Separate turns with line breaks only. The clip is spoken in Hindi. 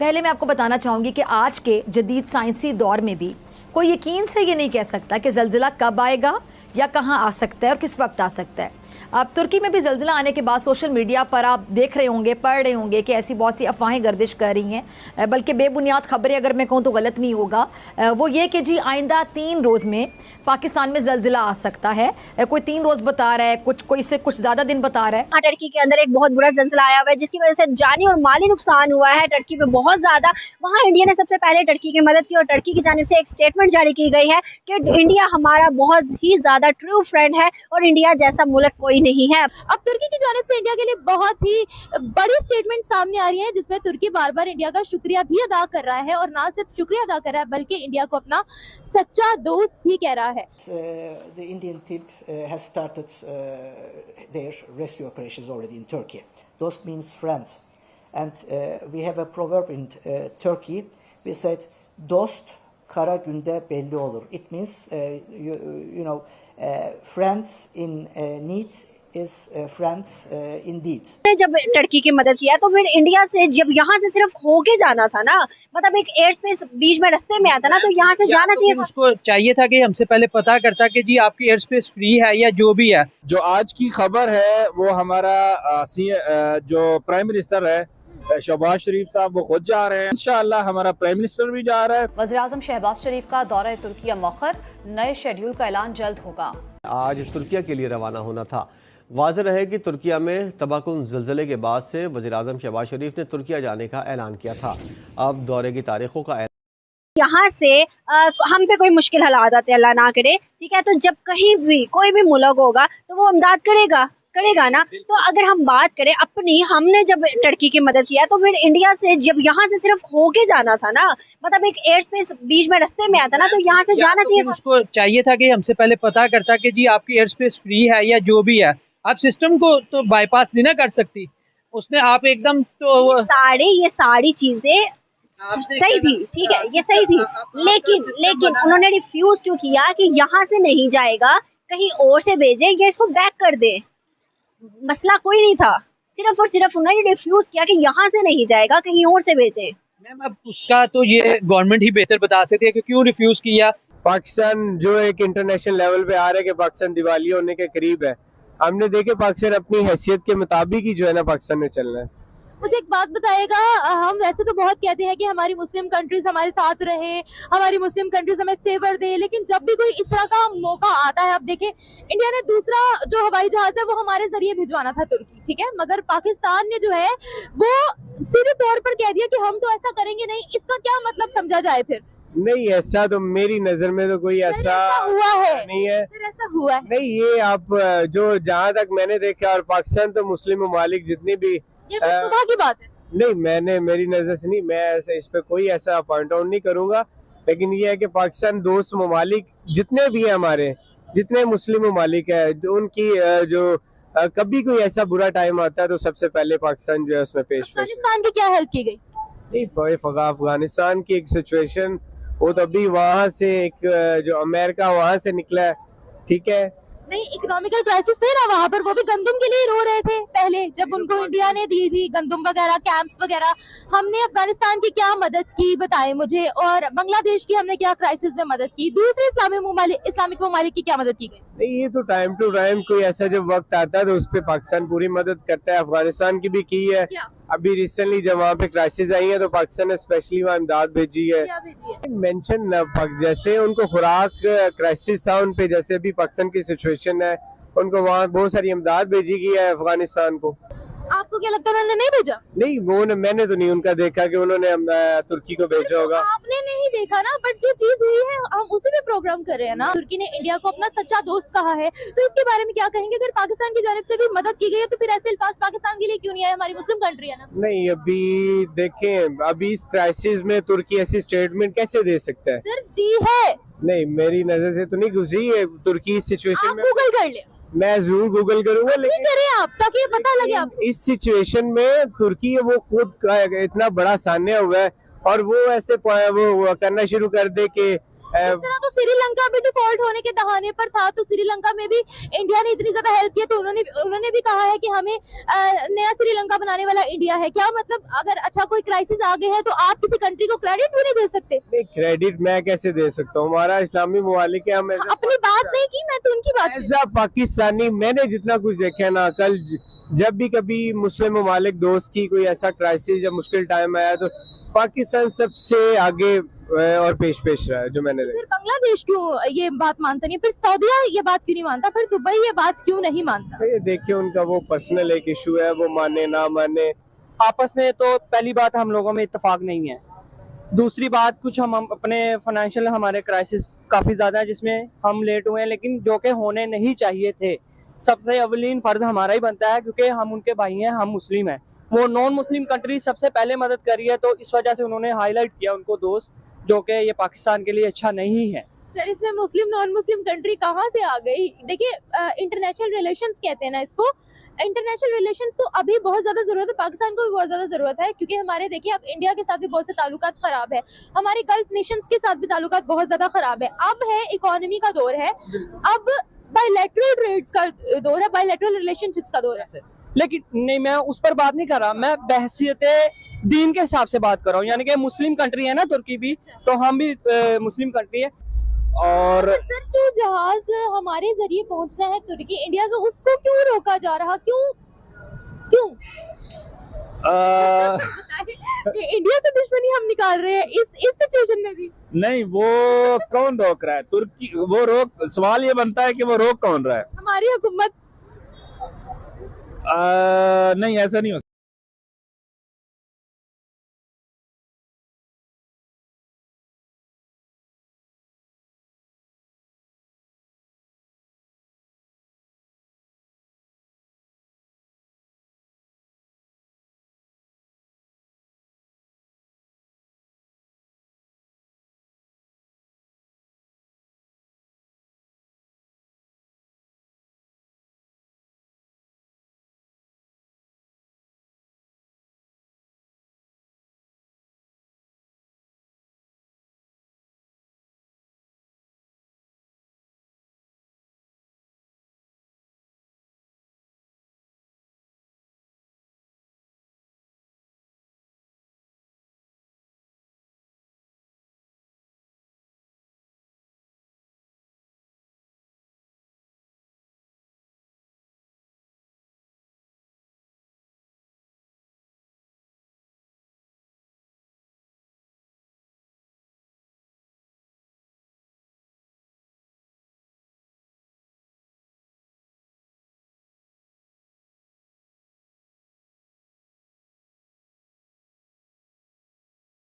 पहले मैं आपको बताना चाहूँगी कि आज के जदीद साइंसी दौर में भी कोई यकीन से ये नहीं कह सकता कि ज़लज़ला कब आएगा या कहाँ आ सकता है और किस वक्त आ सकता है। अब तुर्की में भी ज़लज़ला आने के बाद सोशल मीडिया पर आप देख रहे होंगे, पढ़ रहे होंगे कि ऐसी बहुत सी अफवाहें गर्दिश कर रही हैं, बल्कि बेबुनियाद खबरें अगर मैं कहूँ तो गलत नहीं होगा। वो ये कि जी आइंदा 3 रोज़ में पाकिस्तान में ज़लज़ला आ सकता है। कोई 3 रोज़ बता रहा है, कोई से कुछ ज़्यादा दिन बता रहा है।
टर्की के अंदर एक बहुत बुरा ज़लज़ला आया हुआ है जिसकी वजह से जानी और माली नुकसान हुआ है टर्की पे बहुत ज़्यादा। वहाँ इंडिया ने सबसे पहले टर्की की मदद की और टर्की की जानिब से एक स्टेटमेंट जारी की गई है कि इंडिया हमारा बहुत ही ज़्यादा ट्रू फ्रेंड है और इंडिया जैसा मुल्क कोई नहीं है।
अब तुर्की की जानिब से इंडिया के लिए बहुत ही बड़ी स्टेटमेंट सामने आ रही है जिसमें तुर्की बार बार इंडिया का शुक्रिया भी अदा कर रहा है और ना सिर्फ शुक्रिया अदा कर रहा है बल्कि इंडिया को अपना सच्चा दोस्त भी कह रहा है।
The Indian team has started their rescue operations already in Turkey. Dost means friends, and we have a proverb in Turkey. We said, "Dost kara günde belli olur." It means friends in need is friends indeed.
जब टर्की की मदद किया तो फिर इंडिया से जब यहाँ से सिर्फ होके जाना था ना, मतलब एक एयर स्पेस बीच में रास्ते में आता ना, तो यहाँ से जाना चाहिए था।
उसको चाहिए था कि हमसे पहले पता करता कि जी आपकी एयर स्पेस फ्री है या जो भी है।
जो आज की खबर है वो हमारा जो प्राइम मिनिस्टर है शहबाज शरीफ साहब वो खुद जा रहे हैं। इंशाअल्लाह हमारा प्राइम मिनिस्टर भी जा रहा है।
वज़ीर-ए-आज़म शहबाज शरीफ का दौरा तुर्किया मौखर, नए शेड्यूल का ऐलान जल्द होगा।
आज तुर्किया के लिए रवाना होना था। वाज़ेह रहे कि तुर्किया में तबाहकुन ज़लज़ले के बाद से वज़ीर-ए-आज़म शहबाज शरीफ ने तुर्किया जाने का ऐलान किया था। अब दौरे की तारीखों का
यहाँ से हम पे कोई मुश्किल हालात आते अल्लाह ना करे, ठीक है, तो जब कहीं भी कोई भी मुल्क होगा तो वो इमदाद करेगा ना। तो अगर हम बात करें अपनी, हमने जब टर्की की मदद किया तो फिर इंडिया से जब यहाँ से सिर्फ होके जाना था ना, मतलब एक एयर स्पेस बीच में रास्ते में आता ना, तो यहाँ से जाना चाहिए था।
उसको चाहिए था कि हमसे पहले पता करता कि जी आपकी एयर स्पेस फ्री है या जो भी है। आप सिस्टम को तो बाईपास नहीं ना कर सकती, उसने आप एकदम तो
ये सारी चीजें सही थी, ठीक है, ये सही थी, लेकिन उन्होंने रिफ्यूज क्यों किया कि यहाँ से नहीं जाएगा, कहीं और से भेजे या इसको बैक कर दे। मसला कोई नहीं था, सिर्फ और सिर्फ उन्होंने रिफ्यूज किया कि यहाँ से नहीं जाएगा, कहीं और से भेजे।
मैम अब उसका तो ये गवर्नमेंट ही बेहतर बता सकती है कि क्यों रिफ्यूज किया।
पाकिस्तान जो एक इंटरनेशनल लेवल पे आ रहा है कि पाकिस्तान दिवालिया होने के करीब है, हमने देखे पाकिस्तान अपनी हैसियत के मुताबिक ही जो है ना पाकिस्तान में चलना है।
मुझे एक बात बताएगा, हम वैसे तो बहुत कहते हैं कि हमारी मुस्लिम कंट्रीज हमारे साथ रहे, हमारी मुस्लिम कंट्रीज हमें फेवर दे, लेकिन जब भी कोई इस तरह का मौका आता है, आप देखें इंडिया ने दूसरा जो हवाई जहाज है वो हमारे जरिए भिजवाना था तुर्की, ठीक है, मगर पाकिस्तान ने जो है वो सीधे तौर पर कह दिया कि हम तो ऐसा करेंगे नहीं। इसका क्या मतलब समझा जाए फिर?
नहीं, ऐसा तो मेरी नजर में तो कोई ऐसा
हुआ है
नहीं है,
ऐसा हुआ है
नहीं। ये आप जो जहाँ तक मैंने देखा, और पाकिस्तान तो मुस्लिम ममालिक जितनी भी
सुबह की बात है,
नहीं मेरी नजर से नहीं, मैं ऐसा इस पे कोई ऐसा पॉइंट आउट नहीं करूंगा, लेकिन ये है कि पाकिस्तान दोस्त ममालिक जितने भी है, हमारे जितने मुस्लिम ममालिक है, जो उनकी जो कभी कोई ऐसा बुरा टाइम आता है तो सबसे पहले पाकिस्तान जो है उसमें पेश।
अफगानिस्तान की क्या हेल्प की गई?
नहीं, अफगानिस्तान की एक सिचुएशन, वो तो अभी वहाँ से एक जो अमेरिका वहाँ से निकला है, ठीक है,
नहीं, इकोनॉमिकल क्राइसिस थे ना वहाँ पर, वो भी गंदम के लिए रो रहे थे पहले जब उनको इंडिया ने दी थी गंदम वगैरह, कैंप्स वगैरह। हमने अफगानिस्तान की क्या मदद की बताएं मुझे, और बांग्लादेश की हमने क्या क्राइसिस में मदद की, दूसरे इस्लामिक ममालिक की क्या मदद की गई?
नहीं, ये तो टाइम टू टाइम कोई ऐसा जब वक्त आता है तो उस पर पाकिस्तान पूरी मदद करता है। अफगानिस्तान की भी की है, अभी रिसेंटली जब वहाँ पे क्राइसिस आई है तो पाकिस्तान ने स्पेशली वहाँ इमदाद भेजी है। मेंशन जैसे उनको खुराक क्राइसिस था उन पे, जैसे भी पाकिस्तान की सिचुएशन है, उनको वहाँ बहुत सारी इमदाद भेजी गई है अफगानिस्तान को।
आपको क्या लगता है उन्होंने नहीं भेजा?
नहीं, वो मैंने तो नहीं उनका देखा कि उन्होंने तुर्की को भेजा होगा।
आपने नहीं देखा ना, बट जो चीज हुई है हम उसी पे प्रोग्राम कर रहे हैं ना। तुर्की ने इंडिया को अपना सच्चा दोस्त कहा है, तो इसके बारे में क्या कहेंगे? अगर पाकिस्तान की जानिब से भी मदद की गई है तो फिर ऐसे अल्फाज पाकिस्तान के लिए क्यों नहीं आए? हमारी मुस्लिम कंट्री है ना।
नहीं, अभी देखें, अभी इस क्राइसिस में तुर्की ऐसी स्टेटमेंट कैसे दे सकता है?
सर दी है।
नहीं, मेरी नजर से तो नहीं गुजरी है तुर्की इस सिचुएशन में।
गूगल कर ले,
मैं जरूर गूगल करूंगा, लेकिन
करें आप ताकि पता लगे आप।
इस सिचुएशन में तुर्की वो खुद इतना बड़ा सान्या हुआ है और वो ऐसे वो करना शुरू कर दे कि
इस तरह तो श्रीलंका भी डिफॉल्ट होने के दहाने पर था, तो श्रीलंका में भी इंडिया ने इतनी ज्यादा हेल्प की, तो उन्होंने भी कहा है कि हमें नया श्रीलंका बनाने वाला इंडिया है। क्या मतलब अगर अच्छा कोई क्राइसिस आ गया है तो आप किसी कंट्री को क्रेडिट भी नहीं दे सकते?
क्रेडिट मैं कैसे दे सकता हूँ, हमारा इस्लामी मुमालिक है, हम
अपनी बात नहीं की, मैं तो उनकी बात की।
ऐसा पाकिस्तानी मैंने जितना कुछ देखा है ना, कल जब भी कभी मुस्लिम मुमालिक दोस्त की कोई ऐसा क्राइसिस या मुश्किल टाइम आया तो पाकिस्तान सबसे आगे और पेश रहा है जो मैंने देखा।
फिर बांग्लादेश क्यों ये बात मानता नहीं, फिर सऊदीया ये बात क्यों नहीं मानता, फिर दुबई ये बात क्यों नहीं मानता?
ये देखिए उनका वो पर्सनल एक इशू है, वो माने ना माने।
आपस में तो पहली बात हम लोगों में इत्तेफाक नहीं है, दूसरी बात कुछ हम अपने फाइनेंशियल हमारे क्राइसिस काफ़ी ज़्यादा है जिसमें हम लेट हुए हैं, लेकिन जो कि होने नहीं चाहिए थे। सबसे अवलीन फ़र्ज़ हमारा ही बनता है क्योंकि हम उनके भाई हैं, हम मुस्लिम हैं। वो नॉन मुस्लिम कंट्री सबसे पहले मदद करी है, तो इस वजह से उन्होंने हाईलाइट किया उनको दोस्त, जो कि ये पाकिस्तान के लिए अच्छा नहीं है।
सर इसमें मुस्लिम नॉन मुस्लिम कंट्री कहाँ से आ गई? देखिए इंटरनेशनल रिलेशंस कहते हैं ना इसको, इंटरनेशनल रिलेशंस तो अभी बहुत ज़्यादा ज़रूरत है, पाकिस्तान को भी बहुत ज़्यादा ज़रूरत है, क्योंकि हमारे देखिए अब इंडिया के साथ भी बहुत से ताल्लुकात ख़राब है, हमारे गल्फ नेशंस के साथ भी ताल्लुकात बहुत ज़्यादा ख़राब है। अब है इकोनॉमी का दौर है, अब बायलैटरल ट्रेड्स का दौर है, बायलैटरल रिलेशनशिप्स का दौर है।
लेकिन नहीं, मैं उस पर बात नहीं कर रहा, मैं बहसियत दीन के हिसाब से बात कर रहा हूँ। यानी कि मुस्लिम कंट्री है ना तुर्की भी, तो हम भी मुस्लिम कंट्री है। और
सर जो जहाज हमारे जरिए पहुंचना है तुर्की इंडिया को, उसको क्यों रोका जा रहा, क्यों इंडिया से दुश्मनी हम निकाल रहे हैं इस सिचुएशन में भी?
नहीं, वो कौन रोक रहा है? तुर्की वो रोक, सवाल ये बनता है कि वो रोक कौन रहा है?
हमारी हुकूमत।
नहीं, ऐसा नहीं हो